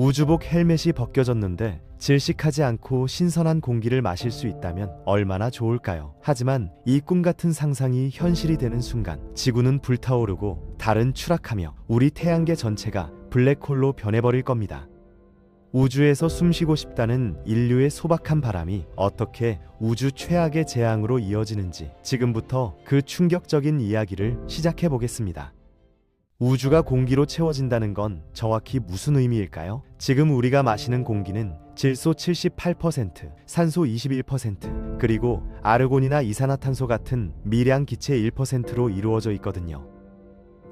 우주복 헬멧이 벗겨졌는데 질식하지 않고 신선한 공기를 마실 수 있다면 얼마나 좋을까요? 하지만 이 꿈 같은 상상이 현실이 되는 순간 지구는 불타오르고 달은 추락하며 우리 태양계 전체가 블랙홀로 변해버릴 겁니다. 우주에서 숨쉬고 싶다는 인류의 소박한 바람이 어떻게 우주 최악의 재앙으로 이어지는지 지금부터 그 충격적인 이야기를 시작해 보겠습니다. 우주가 공기로 채워진다는 건 정확히 무슨 의미일까요? 지금 우리가 마시는 공기는 질소 78%, 산소 21%, 그리고 아르곤이나 이산화탄소 같은 미량 기체 1%로 이루어져 있거든요.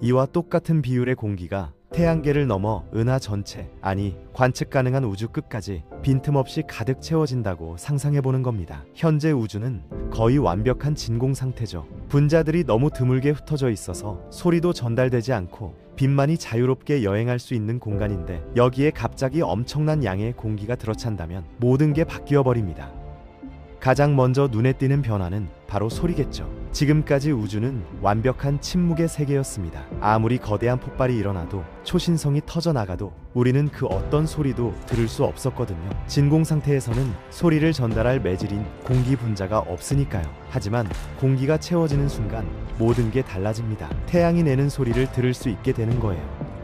이와 똑같은 비율의 공기가 태양계를 넘어 은하 전체, 아니 관측 가능한 우주 끝까지 빈틈없이 가득 채워진다고 상상해보는 겁니다. 현재 우주는 거의 완벽한 진공 상태죠. 분자들이 너무 드물게 흩어져 있어서 소리도 전달되지 않고 빛만이 자유롭게 여행할 수 있는 공간인데, 여기에 갑자기 엄청난 양의 공기가 들어찬다면 모든 게 바뀌어 버립니다. 가장 먼저 눈에 띄는 변화는 바로 소리겠죠. 지금까지 우주는 완벽한 침묵의 세계였습니다. 아무리 거대한 폭발이 일어나도, 초신성이 터져나가도 우리는 그 어떤 소리도 들을 수 없었거든요. 진공 상태에서는 소리를 전달할 매질인 공기 분자가 없으니까요. 하지만 공기가 채워지는 순간 모든 게 달라집니다. 태양이 내는 소리를 들을 수 있게 되는 거예요.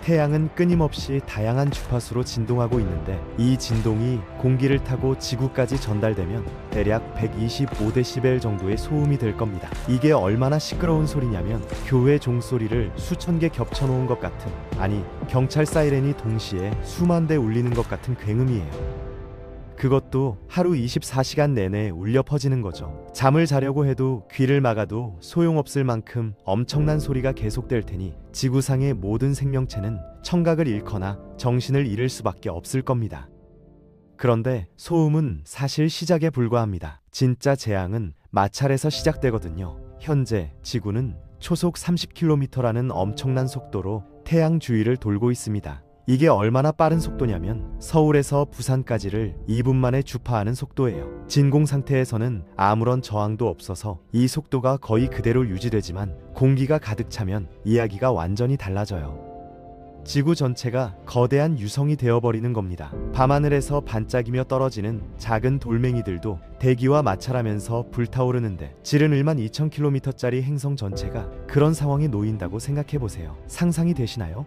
태양은 끊임없이 다양한 주파수로 진동하고 있는데, 이 진동이 공기를 타고 지구까지 전달되면 대략 125데시벨 정도의 소음이 될 겁니다. 이게 얼마나 시끄러운 소리냐면 교회 종소리를 수천 개 겹쳐놓은 것 같은, 아니 경찰 사이렌이 동시에 수만 대 울리는 것 같은 굉음이에요. 그것도 하루 24시간 내내 울려 퍼지는 거죠. 잠을 자려고 해도 귀를 막아도 소용없을 만큼 엄청난 소리가 계속될 테니 지구상의 모든 생명체는 청각을 잃거나 정신을 잃을 수밖에 없을 겁니다. 그런데 소음은 사실 시작에 불과합니다. 진짜 재앙은 마찰에서 시작되거든요. 현재 지구는 초속 30km라는 엄청난 속도로 태양 주위를 돌고 있습니다. 이게 얼마나 빠른 속도냐면 서울에서 부산까지를 2분 만에 주파하는 속도예요. 진공 상태에서는 아무런 저항도 없어서 이 속도가 거의 그대로 유지되지만 공기가 가득 차면 이야기가 완전히 달라져요. 지구 전체가 거대한 유성이 되어버리는 겁니다. 밤하늘에서 반짝이며 떨어지는 작은 돌멩이들도 대기와 마찰하면서 불타오르는데, 질은 12,000km짜리 행성 전체가 그런 상황에 놓인다고 생각해보세요. 상상이 되시나요?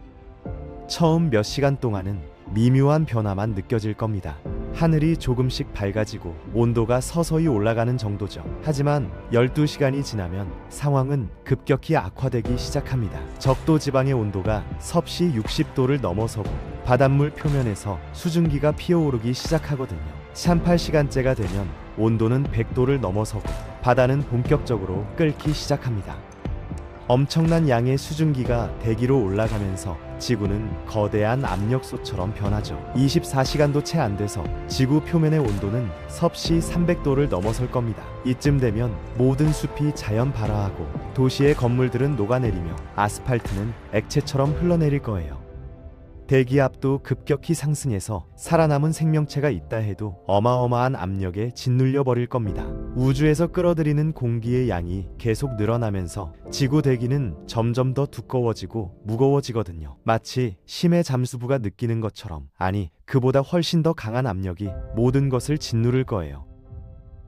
처음 몇 시간 동안은 미묘한 변화만 느껴질 겁니다. 하늘이 조금씩 밝아지고 온도가 서서히 올라가는 정도죠. 하지만 12시간이 지나면 상황은 급격히 악화되기 시작합니다. 적도 지방의 온도가 섭씨 60도를 넘어서고 바닷물 표면에서 수증기가 피어오르기 시작하거든요. 38시간째가 되면 온도는 100도를 넘어서고 바다는 본격적으로 끓기 시작합니다. 엄청난 양의 수증기가 대기로 올라가면서 지구는 거대한 압력솥처럼 변하죠. 24시간도 채 안 돼서 지구 표면의 온도는 섭씨 300도를 넘어설 겁니다. 이쯤 되면 모든 숲이 자연 발화하고 도시의 건물들은 녹아내리며 아스팔트는 액체처럼 흘러내릴 거예요. 대기압도 급격히 상승해서 살아남은 생명체가 있다 해도 어마어마한 압력에 짓눌려 버릴 겁니다. 우주에서 끌어들이는 공기의 양이 계속 늘어나면서 지구 대기는 점점 더 두꺼워지고 무거워지거든요. 마치 심해 잠수부가 느끼는 것처럼, 아니 그보다 훨씬 더 강한 압력이 모든 것을 짓누를 거예요.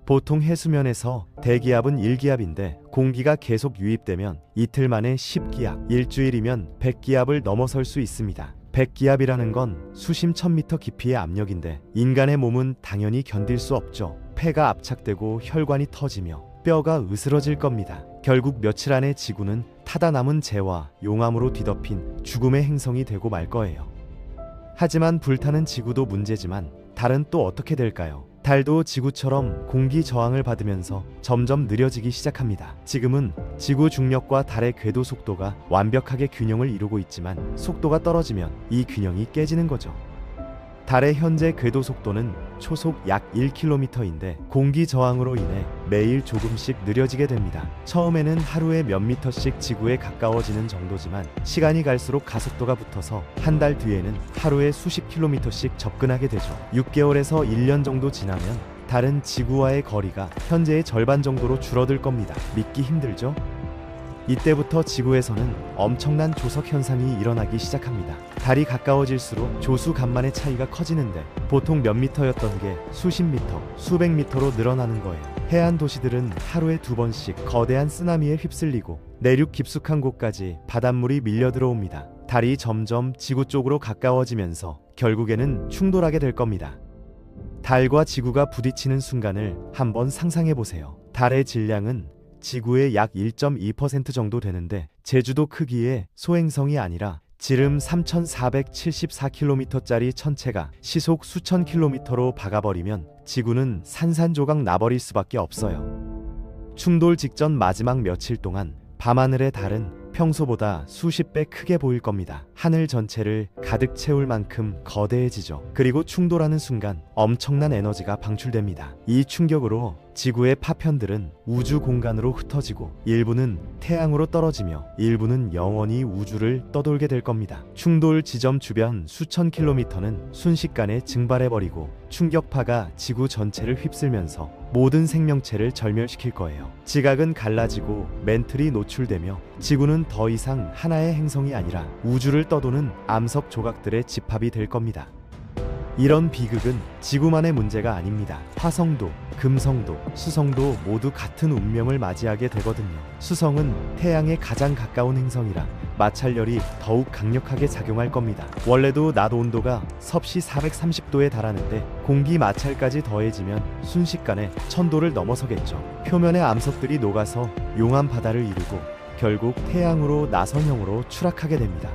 보통 해수면에서 대기압은 1기압인데 공기가 계속 유입되면 이틀 만에 10기압, 일주일이면 100기압을 넘어설 수 있습니다. 100기압이라는 건 수심 1000m 깊이의 압력인데 인간의 몸은 당연히 견딜 수 없죠. 폐가 압착되고 혈관이 터지며 뼈가 으스러질 겁니다. 결국 며칠 안에 지구는 타다 남은 재와 용암으로 뒤덮인 죽음의 행성이 되고 말 거예요. 하지만 불타는 지구도 문제지만 달은 또 어떻게 될까요? 달도 지구처럼 공기 저항을 받으면서 점점 느려지기 시작합니다. 지금은 지구 중력과 달의 궤도 속도가 완벽하게 균형을 이루고 있지만 속도가 떨어지면 이 균형이 깨지는 거죠. 달의 현재 궤도 속도는 초속 약 1km인데 공기 저항으로 인해 매일 조금씩 느려지게 됩니다. 처음에는 하루에 몇 미터씩 지구에 가까워지는 정도지만 시간이 갈수록 가속도가 붙어서 한 달 뒤에는 하루에 수십 킬로미터씩 접근하게 되죠. 6개월에서 1년 정도 지나면 달은 지구와의 거리가 현재의 절반 정도로 줄어들 겁니다. 믿기 힘들죠? 이때부터 지구에서는 엄청난 조석 현상이 일어나기 시작합니다. 달이 가까워질수록 조수 간만의 차이가 커지는데 보통 몇 미터였던 게 수십 미터, 수백 미터로 늘어나는 거예요. 해안 도시들은 하루에 2번씩 거대한 쓰나미에 휩쓸리고 내륙 깊숙한 곳까지 바닷물이 밀려 들어옵니다. 달이 점점 지구 쪽으로 가까워지면서 결국에는 충돌하게 될 겁니다. 달과 지구가 부딪히는 순간을 한번 상상해 보세요. 달의 질량은 지구의 약 1.2% 정도 되는데 제주도 크기의 소행성이 아니라 지름 3,474km짜리 천체가 시속 수천 킬로미터로 박아버리면 지구는 산산조각 나버릴 수밖에 없어요. 충돌 직전 마지막 며칠 동안 밤하늘의 달은 평소보다 수십 배 크게 보일 겁니다. 하늘 전체를 가득 채울 만큼 거대해지죠. 그리고 충돌하는 순간 엄청난 에너지가 방출됩니다. 이 충격으로 지구의 파편들은 우주 공간으로 흩어지고 일부는 태양으로 떨어지며 일부는 영원히 우주를 떠돌게 될 겁니다. 충돌 지점 주변 수천 킬로미터는 순식간에 증발해버리고 충격파가 지구 전체를 휩쓸면서 모든 생명체를 절멸시킬 거예요. 지각은 갈라지고 멘틀이 노출되며 지구는 더 이상 하나의 행성이 아니라 우주를 떠도는 암석 조각들의 집합이 될 겁니다. 이런 비극은 지구만의 문제가 아닙니다. 화성도, 금성도, 수성도 모두 같은 운명을 맞이하게 되거든요. 수성은 태양에 가장 가까운 행성이라 마찰열이 더욱 강력하게 작용할 겁니다. 원래도 낮 온도가 섭씨 430도에 달하는데 공기 마찰까지 더해지면 순식간에 1000도를 넘어서겠죠. 표면의 암석들이 녹아서 용암 바다를 이루고 결국 태양으로 나선형으로 추락하게 됩니다.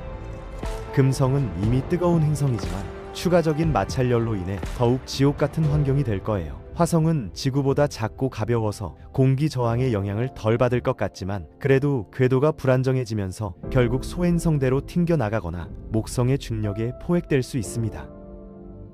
금성은 이미 뜨거운 행성이지만 추가적인 마찰열로 인해 더욱 지옥 같은 환경이 될 거예요. 화성은 지구보다 작고 가벼워서 공기 저항의 영향을 덜 받을 것 같지만 그래도 궤도가 불안정해지면서 결국 소행성대로 튕겨나가거나 목성의 중력에 포획될 수 있습니다.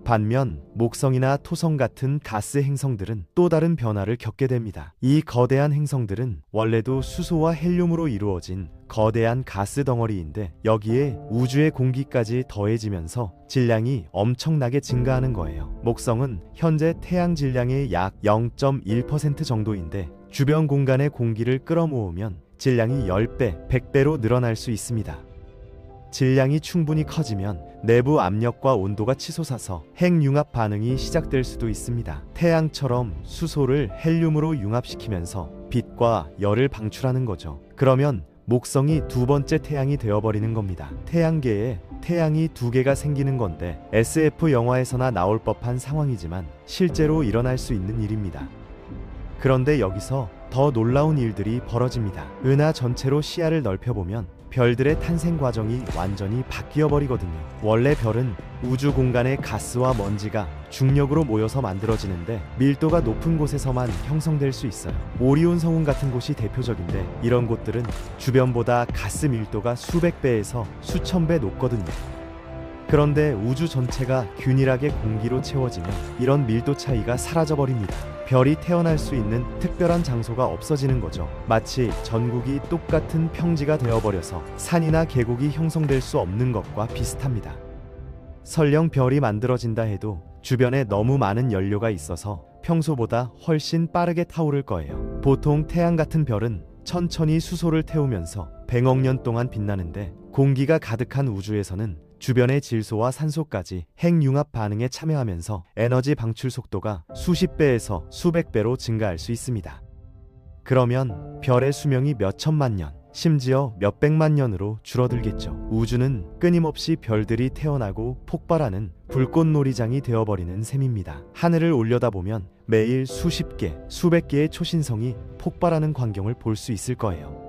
반면 목성이나 토성 같은 가스 행성들은 또 다른 변화를 겪게 됩니다. 이 거대한 행성들은 원래도 수소와 헬륨으로 이루어진 거대한 가스 덩어리인데 여기에 우주의 공기까지 더해지면서 질량이 엄청나게 증가하는 거예요. 목성은 현재 태양 질량의 약 0.1% 정도인데 주변 공간의 공기를 끌어모으면 질량이 10배, 100배로 늘어날 수 있습니다. 질량이 충분히 커지면 내부 압력과 온도가 치솟아서 핵융합 반응이 시작될 수도 있습니다. 태양처럼 수소를 헬륨으로 융합시키면서 빛과 열을 방출하는 거죠. 그러면 목성이 두 번째 태양이 되어버리는 겁니다. 태양계에 태양이 두 개가 생기는 건데 SF 영화에서나 나올 법한 상황이지만 실제로 일어날 수 있는 일입니다. 그런데 여기서 더 놀라운 일들이 벌어집니다. 은하 전체로 시야를 넓혀보면 별들의 탄생 과정이 완전히 바뀌어 버리거든요. 원래 별은 우주 공간의 가스와 먼지가 중력으로 모여서 만들어지는데 밀도가 높은 곳에서만 형성될 수 있어요. 오리온 성운 같은 곳이 대표적인데 이런 곳들은 주변보다 가스 밀도가 수백 배에서 수천 배 높거든요. 그런데 우주 전체가 균일하게 공기로 채워지면 이런 밀도 차이가 사라져버립니다. 별이 태어날 수 있는 특별한 장소가 없어지는 거죠. 마치 전국이 똑같은 평지가 되어버려서 산이나 계곡이 형성될 수 없는 것과 비슷합니다. 설령 별이 만들어진다 해도 주변에 너무 많은 연료가 있어서 평소보다 훨씬 빠르게 타오를 거예요. 보통 태양 같은 별은 천천히 수소를 태우면서 100억 년 동안 빛나는데 공기가 가득한 우주에서는 주변의 질소와 산소까지 핵융합 반응에 참여하면서 에너지 방출 속도가 수십 배에서 수백 배로 증가할 수 있습니다. 그러면 별의 수명이 몇 천만 년, 심지어 몇 백만 년으로 줄어들겠죠. 우주는 끊임없이 별들이 태어나고 폭발하는 불꽃놀이장이 되어버리는 셈입니다. 하늘을 올려다보면 매일 수십 개, 수백 개의 초신성이 폭발하는 광경을 볼 수 있을 거예요.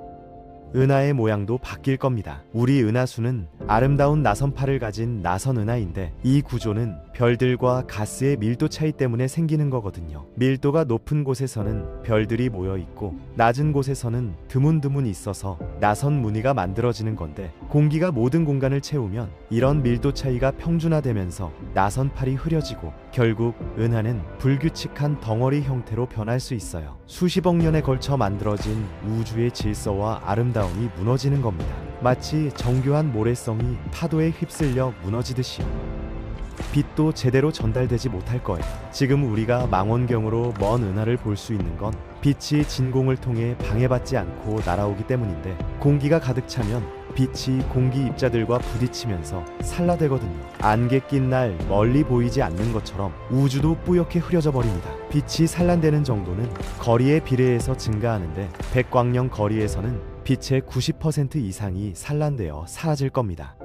은하의 모양도 바뀔 겁니다. 우리 은하수는 아름다운 나선팔을 가진 나선 은하인데 이 구조는 별들과 가스의 밀도 차이 때문에 생기는 거거든요. 밀도가 높은 곳에서는 별들이 모여 있고 낮은 곳에서는 드문드문 있어서 나선 무늬가 만들어지는 건데 공기가 모든 공간을 채우면 이런 밀도 차이가 평준화되면서 나선팔이 흐려지고 결국 은하는 불규칙한 덩어리 형태로 변할 수 있어요. 수십억 년에 걸쳐 만들어진 우주의 질서와 아름다움이 무너지는 겁니다. 마치 정교한 모래성이 파도에 휩쓸려 무너지듯이요. 빛도 제대로 전달되지 못할 거예요. 지금 우리가 망원경으로 먼 은하를 볼 수 있는 건 빛이 진공을 통해 방해받지 않고 날아오기 때문인데, 공기가 가득 차면 빛이 공기 입자들과 부딪히면서 산라되거든요. 안개 낀 날 멀리 보이지 않는 것처럼 우주도 뿌옇게 흐려져 버립니다. 빛이 산란되는 정도는 거리에 비례해서 증가하는데, 백광년 거리에서는 빛의 90% 이상이 산란되어 사라질 겁니다.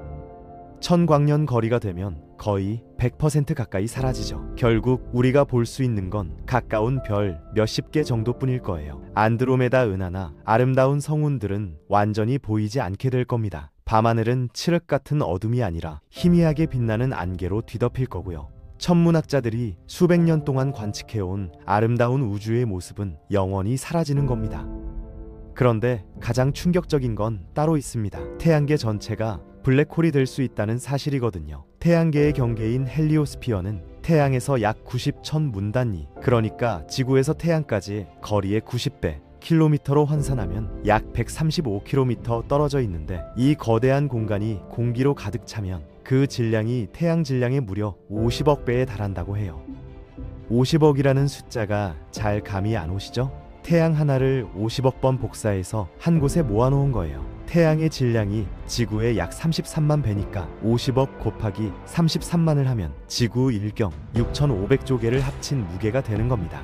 1000광년 거리가 되면 거의 100% 가까이 사라지죠. 결국 우리가 볼 수 있는 건 가까운 별 몇십 개 정도뿐일 거예요. 안드로메다 은하나 아름다운 성운들은 완전히 보이지 않게 될 겁니다. 밤하늘은 칠흑 같은 어둠이 아니라 희미하게 빛나는 안개로 뒤덮일 거고요. 천문학자들이 수백 년 동안 관측해온 아름다운 우주의 모습은 영원히 사라지는 겁니다. 그런데 가장 충격적인 건 따로 있습니다. 태양계 전체가 블랙홀이 될 수 있다는 사실이거든요. 태양계의 경계인 헬리오스피어는 태양에서 약 90천 문단위, 그러니까 지구에서 태양까지 거리의 90배, 킬로미터로 환산하면 약 135km 떨어져 있는데, 이 거대한 공간이 공기로 가득 차면 그 질량이 태양 질량의 무려 50억 배에 달한다고 해요. 50억이라는 숫자가 잘 감이 안 오시죠? 태양 하나를 50억 번 복사해서 한 곳에 모아놓은 거예요. 태양의 질량이 지구의 약 33만 배니까 50억 곱하기 33만을 하면 지구 1경 6,500조 개를 합친 무게가 되는 겁니다.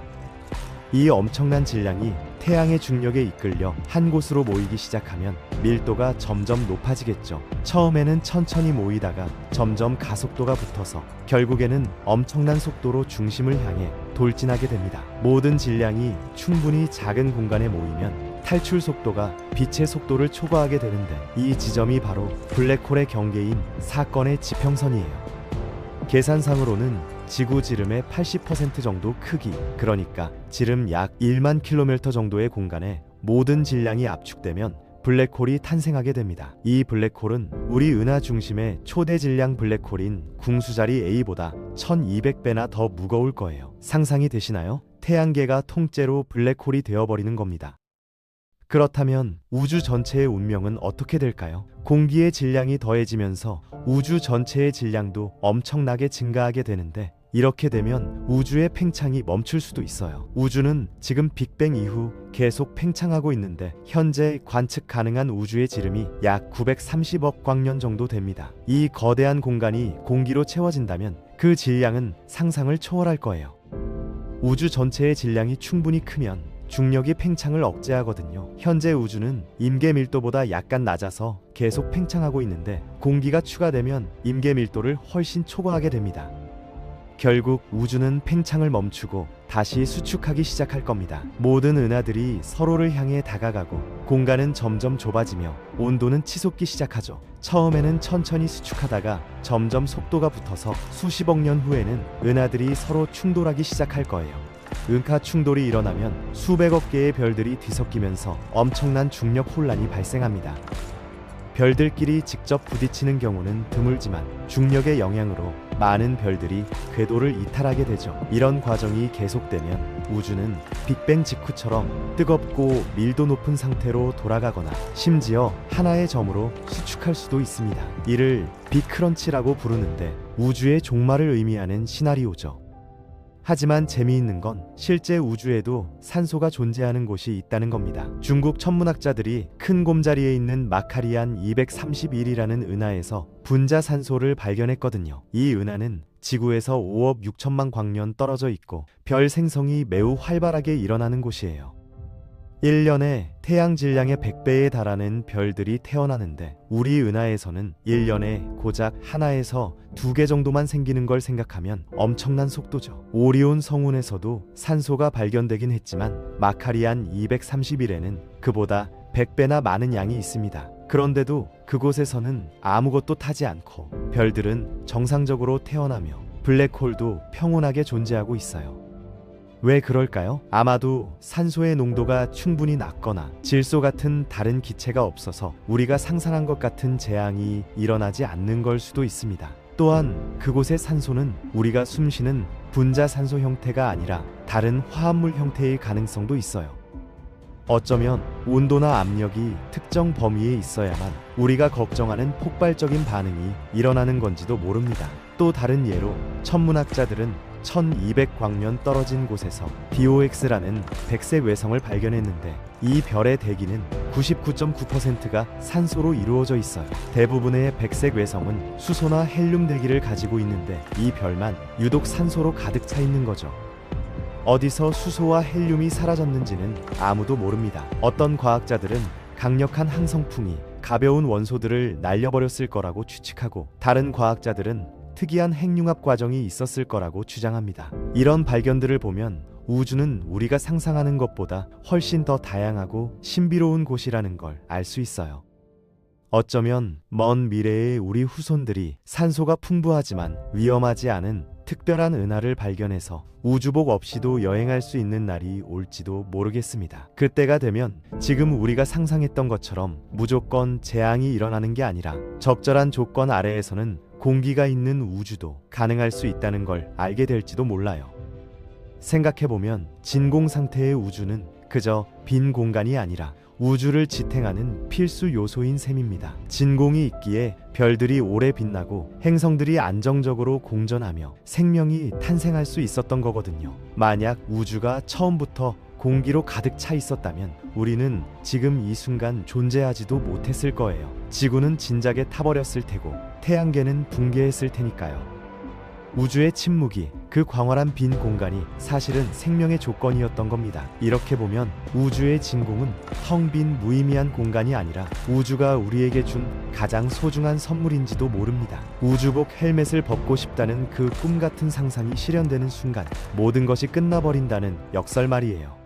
이 엄청난 질량이 태양의 중력에 이끌려 한 곳으로 모이기 시작하면 밀도가 점점 높아지겠죠. 처음에는 천천히 모이다가 점점 가속도가 붙어서 결국에는 엄청난 속도로 중심을 향해 돌진하게 됩니다. 모든 질량이 충분히 작은 공간에 모이면 탈출 속도가 빛의 속도를 초과하게 되는데, 이 지점이 바로 블랙홀의 경계인 사건의 지평선이에요. 계산상으로는 지구 지름의 80% 정도 크기, 그러니까 지름 약 1만 킬로미터 정도의 공간에 모든 질량이 압축되면 블랙홀이 탄생하게 됩니다. 이 블랙홀은 우리 은하 중심의 초대 질량 블랙홀인 궁수자리 A보다 1200배나 더 무거울 거예요. 상상이 되시나요? 태양계가 통째로 블랙홀이 되어버리는 겁니다. 그렇다면 우주 전체의 운명은 어떻게 될까요? 공기의 질량이 더해지면서 우주 전체의 질량도 엄청나게 증가하게 되는데, 이렇게 되면 우주의 팽창이 멈출 수도 있어요. 우주는 지금 빅뱅 이후 계속 팽창하고 있는데, 현재 관측 가능한 우주의 지름이 약 930억 광년 정도 됩니다. 이 거대한 공간이 공기로 채워진다면 그 질량은 상상을 초월할 거예요. 우주 전체의 질량이 충분히 크면 중력이 팽창을 억제하거든요. 현재 우주는 임계 밀도보다 약간 낮아서 계속 팽창하고 있는데, 공기가 추가되면 임계 밀도를 훨씬 초과하게 됩니다. 결국 우주는 팽창을 멈추고 다시 수축하기 시작할 겁니다. 모든 은하들이 서로를 향해 다가가고 공간은 점점 좁아지며 온도는 치솟기 시작하죠. 처음에는 천천히 수축하다가 점점 속도가 붙어서 수십억 년 후에는 은하들이 서로 충돌하기 시작할 거예요. 은하 충돌이 일어나면 수백억 개의 별들이 뒤섞이면서 엄청난 중력 혼란이 발생합니다. 별들끼리 직접 부딪히는 경우는 드물지만 중력의 영향으로 많은 별들이 궤도를 이탈하게 되죠. 이런 과정이 계속되면 우주는 빅뱅 직후처럼 뜨겁고 밀도 높은 상태로 돌아가거나 심지어 하나의 점으로 수축할 수도 있습니다. 이를 빅크런치라고 부르는데, 우주의 종말을 의미하는 시나리오죠. 하지만 재미있는 건 실제 우주에도 산소가 존재하는 곳이 있다는 겁니다. 중국 천문학자들이 큰 곰자리에 있는 마카리안 231이라는 은하에서 분자 산소를 발견했거든요. 이 은하는 지구에서 5억 6천만 광년 떨어져 있고 별 생성이 매우 활발하게 일어나는 곳이에요. 1년에 태양 질량의 100배에 달하는 별들이 태어나는데, 우리 은하에서는 1년에 고작 하나에서 2개 정도만 생기는 걸 생각하면 엄청난 속도죠. 오리온 성운에서도 산소가 발견되긴 했지만 마카리안 231에는 그보다 100배나 많은 양이 있습니다. 그런데도 그곳에서는 아무것도 타지 않고 별들은 정상적으로 태어나며 블랙홀도 평온하게 존재하고 있어요. 왜 그럴까요? 아마도 산소의 농도가 충분히 낮거나 질소 같은 다른 기체가 없어서 우리가 상상한 것 같은 재앙이 일어나지 않는 걸 수도 있습니다. 또한 그곳의 산소는 우리가 숨쉬는 분자 산소 형태가 아니라 다른 화합물 형태일 가능성도 있어요. 어쩌면 온도나 압력이 특정 범위에 있어야만 우리가 걱정하는 폭발적인 반응이 일어나는 건지도 모릅니다. 또 다른 예로 천문학자들은 1200광년 떨어진 곳에서 DOX라는 백색 외성을 발견했는데 이 별의 대기는 99.9%가 산소로 이루어져 있어요. 대부분의 백색 외성은 수소나 헬륨 대기를 가지고 있는데 이 별만 유독 산소로 가득 차 있는 거죠. 어디서 수소와 헬륨이 사라졌는지는 아무도 모릅니다. 어떤 과학자들은 강력한 항성풍이 가벼운 원소들을 날려버렸을 거라고 추측하고, 다른 과학자들은 특이한 핵융합 과정이 있었을 거라고 주장합니다. 이런 발견들을 보면 우주는 우리가 상상하는 것보다 훨씬 더 다양하고 신비로운 곳이라는 걸 알 수 있어요. 어쩌면 먼 미래의 우리 후손들이 산소가 풍부하지만 위험하지 않은 특별한 은하를 발견해서 우주복 없이도 여행할 수 있는 날이 올지도 모르겠습니다. 그때가 되면 지금 우리가 상상했던 것처럼 무조건 재앙이 일어나는 게 아니라 적절한 조건 아래에서는 공기가 있는 우주도 가능할 수 있다는 걸 알게 될지도 몰라요. 생각해보면 진공 상태의 우주는 그저 빈 공간이 아니라 우주를 지탱하는 필수 요소인 셈입니다. 진공이 있기에 별들이 오래 빛나고 행성들이 안정적으로 공전하며 생명이 탄생할 수 있었던 거거든요. 만약 우주가 처음부터 공기로 가득 차 있었다면 우리는 지금 이 순간 존재하지도 못했을 거예요. 지구는 진작에 타버렸을 테고 태양계는 붕괴했을 테니까요. 우주의 침묵이, 그 광활한 빈 공간이 사실은 생명의 조건이었던 겁니다. 이렇게 보면 우주의 진공은 텅 빈 무의미한 공간이 아니라 우주가 우리에게 준 가장 소중한 선물인지도 모릅니다. 우주복 헬멧을 벗고 싶다는 그 꿈 같은 상상이 실현되는 순간 모든 것이 끝나버린다는 역설말이에요.